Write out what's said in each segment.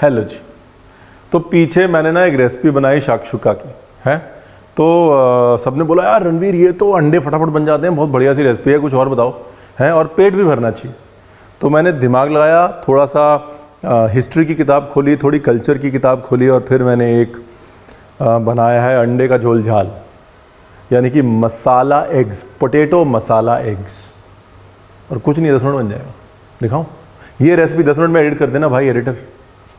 Hello जी। तो पीछे मैंने ना एक रेसिपी बनाई शाकशुका की है, तो सबने बोला यार रणवीर ये तो अंडे फटाफट बन जाते हैं, बहुत बढ़िया सी रेसिपी है, कुछ और बताओ है, और पेट भी भरना चाहिए। तो मैंने दिमाग लगाया, थोड़ा सा हिस्ट्री की किताब खोली, थोड़ी कल्चर की किताब खोली, और फिर मैंने एक बनाया है अंडे का झोल झाल, यानी कि मसाला एग्स, पोटैटो मसाला एग्स। और कुछ नहीं, 10 मिनट बन जाएगा। दिखाऊं? ये रेसिपी 10 मिनट में एडिट कर देना भाई एडिटर,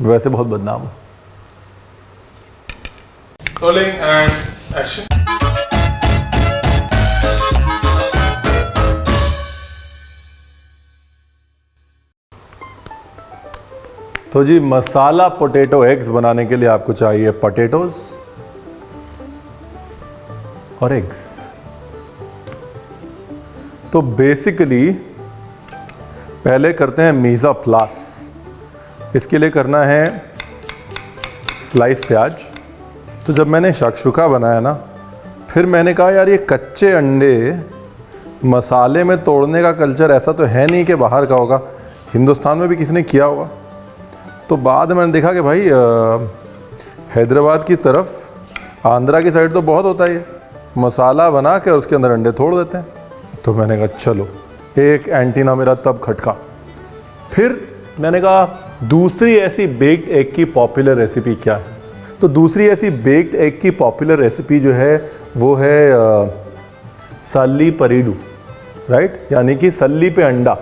वैसे बहुत बदनाम हूँ। Rolling and action. तो जी मसाला पोटैटो एग्स बनाने के लिए आपको चाहिए पोटैटोज और एग्स। तो बेसिकली पहले करते हैं मीज़ा प्लास। इसके लिए करना है स्लाइस प्याज। तो जब मैंने शाकशुका बनाया ना, फिर मैंने कहा यार ये कच्चे अंडे मसाले में तोड़ने का कल्चर ऐसा तो है नहीं कि बाहर का होगा, हिंदुस्तान में भी किसी ने किया होगा। तो बाद में मैंने देखा कि भाई हैदराबाद की तरफ, आंध्रा की साइड तो बहुत होता है ये, मसाला बना के उसके अंदर अंडे तोड़ देते हैं। तो मैंने कहा चलो, एक एंटीना मेरा तब खटका। फिर मैंने कहा दूसरी ऐसी बेक्ड एग की पॉपुलर रेसिपी क्या है। तो दूसरी ऐसी बेक्ड एग की पॉपुलर रेसिपी जो है वो है सल्ली परीडू, राइट, यानी कि सल्ली पे अंडा।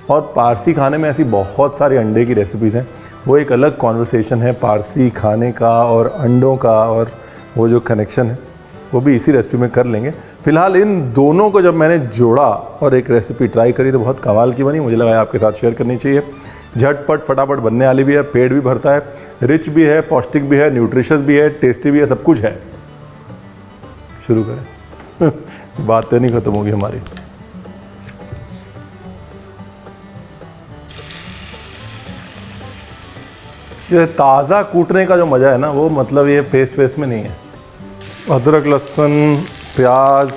और पारसी खाने में ऐसी बहुत सारी अंडे की रेसिपीज़ हैं, वो एक अलग कॉन्वर्सेशन है पारसी खाने का और अंडों का, और वो जो कनेक्शन है वो भी इसी रेसिपी में कर लेंगे। फिलहाल इन दोनों को जब मैंने जोड़ा और एक रेसिपी ट्राई करी तो बहुत कमाल की बनी, मुझे लगा आपके साथ शेयर करनी चाहिए। झटपट फटाफट बनने वाली भी है, पेट भी भरता है, रिच भी है, पौष्टिक भी है, न्यूट्रिशियस भी है, टेस्टी भी है, सब कुछ है। शुरू करें बातें नहीं खत्म होगी हमारी। ये ताज़ा कूटने का जो मज़ा है ना, वो मतलब ये पेस्ट वेस्ट में नहीं है। अदरक लहसुन प्याज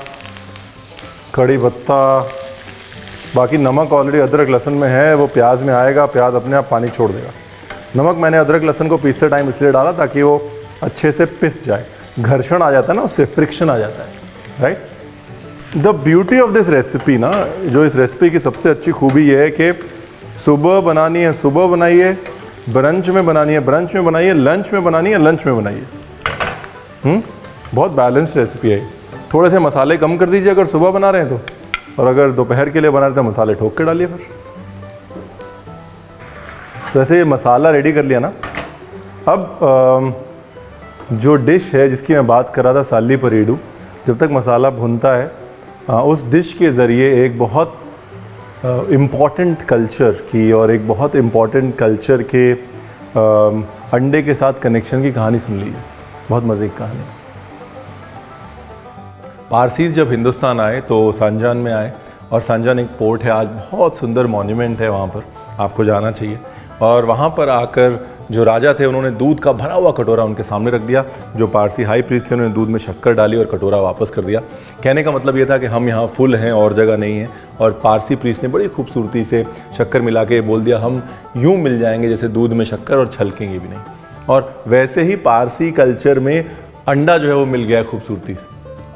कड़ी पत्ता, बाकी नमक ऑलरेडी अदरक लहसुन में है, वो प्याज में आएगा, प्याज अपने आप पानी छोड़ देगा। नमक मैंने अदरक लहसुन को पीसते टाइम इसलिए डाला ताकि वो अच्छे से पिस जाए, घर्षण आ जाता है ना, उससे फ्रिक्शन आ जाता है, right. The beauty of this recipe ना, जो इस रेसिपी की सबसे अच्छी खूबी ये है कि सुबह बनानी है सुबह बनाइए, ब्रंच में बनानी है ब्रंच में बनाइए, लंच में बनानी है लंच में बनाइए। बहुत बैलेंस्ड रेसिपी है। थोड़े से मसाले कम कर दीजिए अगर सुबह बना रहे हैं तो, और अगर दोपहर के लिए बना रहे हैं तो मसाले ठोक के डालिए। फिर तो ऐसे ये मसाला रेडी कर लिया ना। अब जो डिश है जिसकी मैं बात कर रहा था, साली परीडू, जब तक मसाला भुनता है, उस डिश के ज़रिए एक बहुत इम्पॉर्टेंट कल्चर की और एक बहुत इम्पॉर्टेंट कल्चर के अंडे के साथ कनेक्शन की कहानी सुन लीजिए। बहुत मज़े की कहानी। पारसीज जब हिंदुस्तान आए तो सांजान में आए, और सांजान एक पोर्ट है, आज बहुत सुंदर मॉन्यूमेंट है वहाँ पर, आपको जाना चाहिए। और वहाँ पर आकर जो राजा थे उन्होंने दूध का भरा हुआ कटोरा उनके सामने रख दिया। जो पारसी हाई प्रीस्ट थे उन्होंने दूध में शक्कर डाली और कटोरा वापस कर दिया। कहने का मतलब ये था कि हम यहाँ फुल हैं और जगह नहीं है। और पारसी प्रीस्ट ने बड़ी खूबसूरती से शक्कर मिला के बोल दिया, हम यूँ मिल जाएंगे जैसे दूध में शक्कर, और छलकेंगे भी नहीं। और वैसे ही पारसी कल्चर में अंडा जो है वो मिल गया खूबसूरती से,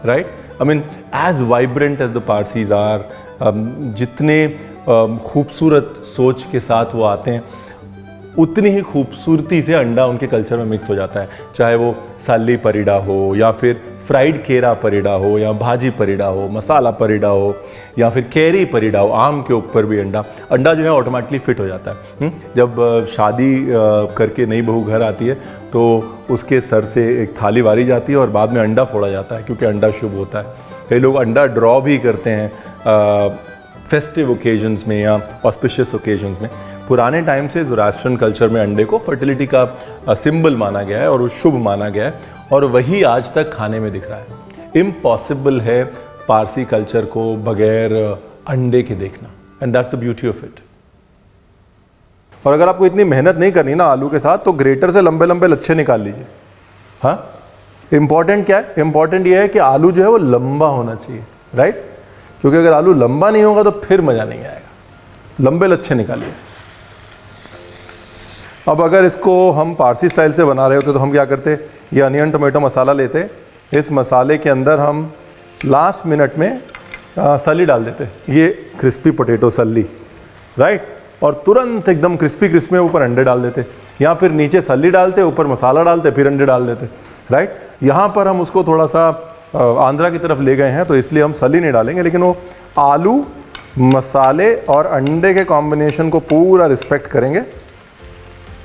right. I mean as vibrant as the Parsis are, जितने खूबसूरत सोच के साथ वो आते हैं, उतनी ही खूबसूरती से अंडा उनके कल्चर में मिक्स हो जाता है। चाहे वो साली परीडा हो, या फिर फ्राइड केरा परीडा हो, या भाजी परीडा हो, मसाला परीडा हो, या फिर कैरी परीडा हो, आम के ऊपर भी अंडा जो है ऑटोमेटिकली फिट हो जाता है। जब शादी करके नई बहू घर आती है तो उसके सर से एक थाली वारी जाती है और बाद में अंडा फोड़ा जाता है, क्योंकि अंडा शुभ होता है। कई लोग अंडा ड्रॉ भी करते हैं फेस्टिव ओकेजन्स में या ऑस्पिशियस ओकेजन्स में। पुराने टाइम से ज़ोरास्ट्रियन कल्चर में अंडे को फर्टिलिटी का सिंबल माना गया है और वो शुभ माना गया है, और वही आज तक खाने में दिख रहा है। इम्पॉसिबल है पारसी कल्चर को बगैर अंडे के देखना, and that's the beauty of it. और अगर आपको इतनी मेहनत नहीं करनी ना आलू के साथ, तो ग्रेटर से लंबे लंबे लच्छे निकाल लीजिए। हाँ, इंपॉर्टेंट क्या है? इंपॉर्टेंट ये है कि आलू जो है वो लंबा होना चाहिए, राइट, क्योंकि अगर आलू लंबा नहीं होगा तो फिर मज़ा नहीं आएगा। लंबे लच्छे निकालिए। अब अगर इसको हम पारसी स्टाइल से बना रहे होते तो हम क्या करते, ये अनियन टोमेटो मसाला लेते, इस मसाले के अंदर हम लास्ट मिनट में सली डाल देते, ये क्रिस्पी पोटैटो सली, राइट, और तुरंत एकदम क्रिस्पी क्रिस्पी में ऊपर अंडे डाल देते, या फिर नीचे सली डालते, ऊपर मसाला डालते, फिर अंडे डाल देते, राइट। यहाँ पर हम उसको थोड़ा सा आंध्रा की तरफ ले गए हैं तो इसलिए हम सली नहीं डालेंगे, लेकिन वो आलू मसाले और अंडे के कॉम्बिनेशन को पूरा रिस्पेक्ट करेंगे,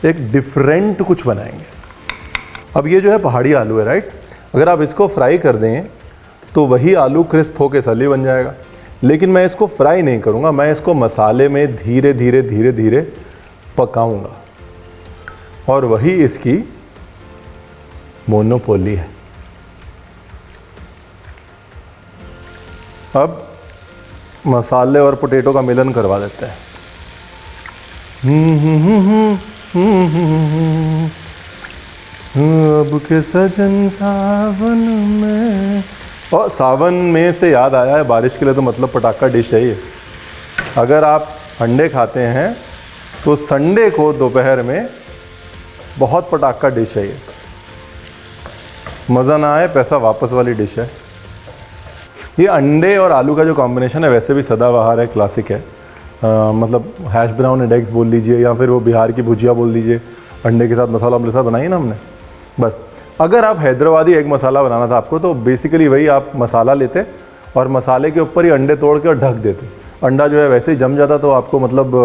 एक डिफरेंट कुछ बनाएंगे। अब ये जो है पहाड़ी आलू है, राइट, अगर आप इसको फ्राई कर दें तो वही आलू क्रिस्प होके सली बन जाएगा, लेकिन मैं इसको फ्राई नहीं करूँगा, मैं इसको मसाले में धीरे धीरे धीरे धीरे पकाऊंगा, और वही इसकी मोनोपोली है। अब मसाले और पोटैटो का मिलन करवा देते हैं। अब के सजन सावन में, और सावन में से याद आया है, बारिश के लिए तो मतलब पटाखा डिश है ये। अगर आप अंडे खाते हैं तो संडे को दोपहर में बहुत पटाखा डिश है ये, मज़ा ना आए पैसा वापस वाली डिश है ये। अंडे और आलू का जो कॉम्बिनेशन है वैसे भी सदाबहार है, क्लासिक है, मतलब हैश ब्राउन एंड एग्स बोल लीजिए, या फिर वो बिहार की भुजिया बोल लीजिए, अंडे के साथ मसाला ऑमलेट साथ बनाई ना हमने। बस अगर आप हैदराबादी एग मसाला बनाना था आपको तो बेसिकली वही, आप मसाला लेते और मसाले के ऊपर ही अंडे तोड़ के और ढक देते, अंडा जो है वैसे ही जम जाता, तो आपको मतलब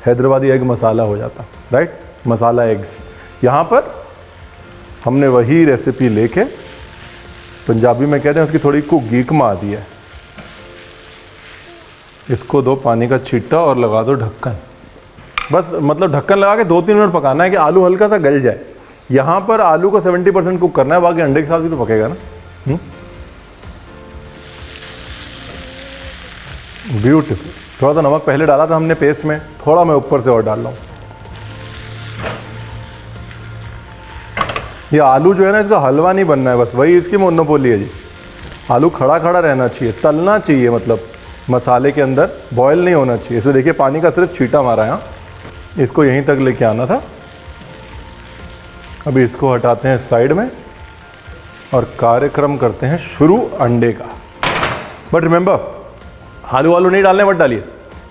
हैदराबादी एग मसाला हो जाता, राइट, मसाला एग्स। यहाँ पर हमने वही रेसिपी लेके, पंजाबी में कहते हैं उसकी थोड़ी गीकमा आती है, इसको दो पानी का छींटा और लगा दो ढक्कन, बस मतलब ढक्कन लगा के 2-3 मिनट पकाना है कि आलू हल्का सा गल जाए। यहाँ पर आलू को 70% कुक करना है, बाकी अंडे के साथ भी तो पकेगा ना। ब्यूटीफुल। थोड़ा सा नमक पहले डाला था हमने पेस्ट में, थोड़ा मैं ऊपर से और डाल रहा हूँ। ये आलू जो है ना, इसका हलवा नहीं बनना है, बस वही इसकी मोनोपोली है जी। आलू खड़ा खड़ा रहना चाहिए, तलना चाहिए, मतलब मसाले के अंदर बॉयल नहीं होना चाहिए। इसे देखिए पानी का सिर्फ छींटा मारा है, इसको यहीं तक लेके आना था। अभी इसको हटाते हैं साइड में और कार्यक्रम करते हैं शुरू अंडे का। बट रिमेंबर, आलू वालू नहीं डालने, मत डालिए,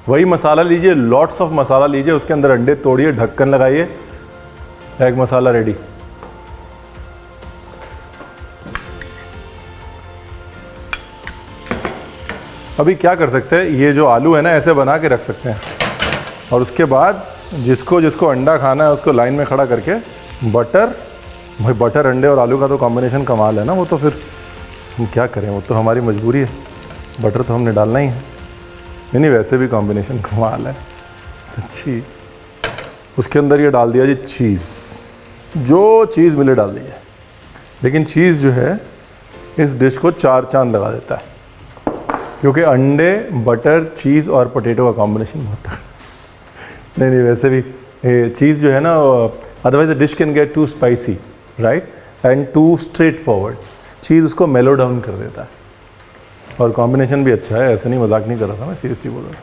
वही मसाला लीजिए, लॉट्स ऑफ मसाला लीजिए, उसके अंदर अंडे तोड़िए, ढक्कन लगाइए, एग मसाला रेडी। अभी क्या कर सकते हैं, ये जो आलू है ना ऐसे बना के रख सकते हैं, और उसके बाद जिसको जिसको अंडा खाना है उसको लाइन में खड़ा करके बटर, भाई बटर अंडे और आलू का तो कॉम्बिनेशन कमाल है ना, वो तो फिर हम क्या करें, वो तो हमारी मजबूरी है, बटर तो हमने डालना ही है। नहीं वैसे भी कॉम्बिनेशन कमाल है सच्ची। उसके अंदर ये डाल दिया जी चीज़, जो चीज़ मिले डाल दीजिए, लेकिन चीज़ जो है इस डिश को 4 चांद लगा देता है, क्योंकि अंडे, बटर, चीज़ और पोटैटो का कॉम्बिनेशन होता है। नहीं वैसे भी चीज़ जो है ना, otherwise the dish can get too spicy, right, and too straightforward. चीज़ उसको मेलो डाउन कर देता है, और कॉम्बिनेशन भी अच्छा है, ऐसे नहीं, मजाक नहीं कर रहा था मैं, सीरियसली बोल रहा हूँ।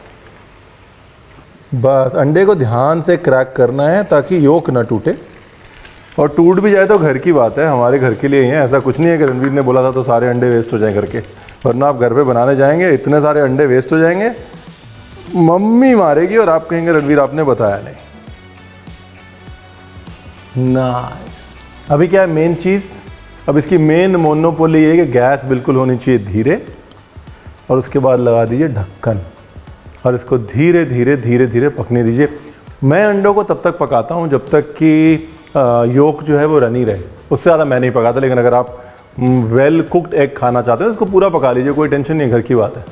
बस अंडे को ध्यान से क्रैक करना है ताकि योक ना टूटे, और टूट भी जाए तो घर की बात है, हमारे घर के लिए ही है। ऐसा कुछ नहीं है कि रणवीर ने बोला था तो सारे अंडे वेस्ट हो जाए करके, वरना आप घर पे बनाने जाएंगे इतने सारे अंडे वेस्ट हो जाएंगे, मम्मी मारेगी और आप कहेंगे रणवीर आपने बताया नहीं। नाइस। अभी क्या है मेन चीज़, अब इसकी मेन मोनोपोली ये कि गैस बिल्कुल होनी चाहिए धीरे, और उसके बाद लगा दीजिए ढक्कन, और इसको धीरे धीरे धीरे धीरे पकने दीजिए। मैं अंडों को तब तक पकाता हूँ जब तक कि योक जो है वो रनी रहे, उससे ज़्यादा मैं नहीं पकाता। लेकिन अगर आप वेल कुक्ड एग खाना चाहते हैं तो उसको पूरा पका लीजिए, कोई टेंशन नहीं, घर की बात है,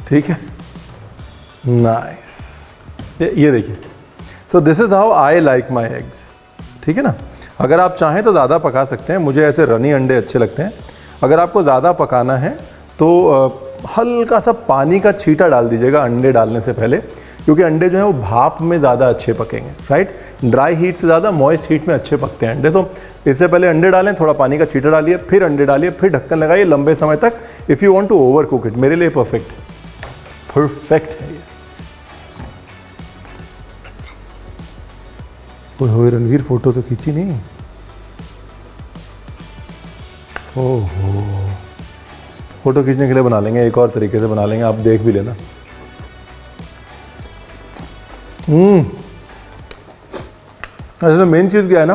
ठीक है। नाइस, ये देखिए, so this is how I like my eggs, ठीक है ना। अगर आप चाहें तो ज़्यादा पका सकते हैं, मुझे ऐसे रनी अंडे अच्छे लगते हैं। अगर आपको ज़्यादा पकाना है तो हल्का सा पानी का छींटा डाल दीजिएगा अंडे डालने से पहले, क्योंकि अंडे जो है वो भाप में ज़्यादा अच्छे पकेंगे, राइट। ड्राई हीट से ज़्यादा मॉइस्ट हीट में अच्छे पकते हैं अंडे। तो इससे पहले अंडे डालें, थोड़ा पानी का छींटा डालिए, फिर अंडे डालिए, फिर ढक्कन लगाइए लंबे समय तक। If you want to overcook it, मेरे लिए परफेक्ट है ये। ओए रणवीर फोटो तो खींची नहीं। ओहो, फोटो खींचने के लिए बना लेंगे, एक और तरीके से बना लेंगे, आप देख भी लेना। असल मेन चीज़ क्या है ना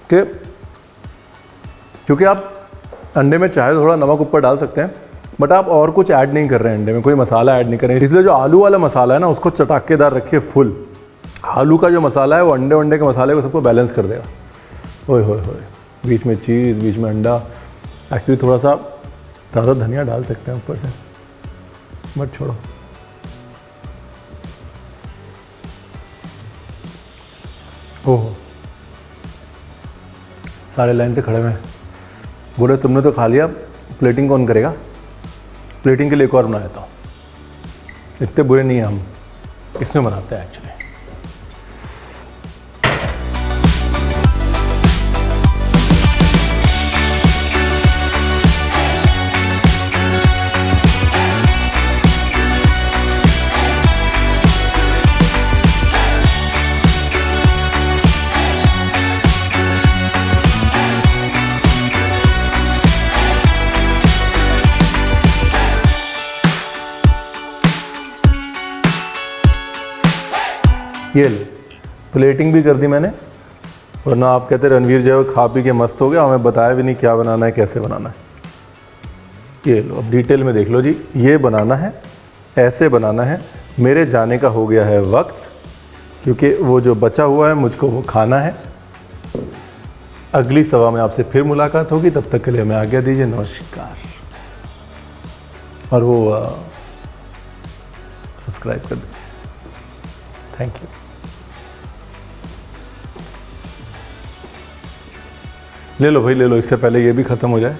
कि क्योंकि आप अंडे में चाहे थोड़ा नमक ऊपर डाल सकते हैं, बट आप और कुछ ऐड नहीं कर रहे हैं अंडे में, कोई मसाला ऐड नहीं कर रहे हैं, इसलिए जो आलू वाला मसाला है ना उसको चटाकेदार रखिए फुल। आलू का जो मसाला है वो अंडे के मसाले को सबको बैलेंस कर देगा। ओए होए होए, बीच में चीज़, बीच में अंडा। एक्चुअली थोड़ा सा ज़्यादा धनिया डाल सकते हैं ऊपर से, मत छोड़ो। ओहो, सारे लाइन से खड़े हुए हैं, बोले तुमने तो खा लिया, प्लेटिंग कौन करेगा? प्लेटिंग के लिए एक और बना देता हूँ। इतने बुरे नहीं हैं हम, इसमें बनाते हैं एक्चुअली। ये ले, प्लेटिंग भी कर दी मैंने, वरना आप कहते रणवीर जो है खा पी के मस्त हो गया, हमें बताया भी नहीं क्या बनाना है, कैसे बनाना है। ये लो, अब डिटेल में देख लो जी, ये बनाना है, ऐसे बनाना है। मेरे जाने का हो गया है वक्त, क्योंकि वो जो बचा हुआ है मुझको वो खाना है। अगली सभा में आपसे फिर मुलाकात होगी, तब तक के लिए हमें आज्ञा दीजिए, नमस्कार। और वो सब्सक्राइब कर दीजिए। Thank you. ले लो भाई, ले लो, इससे पहले ये भी ख़त्म हो जाए।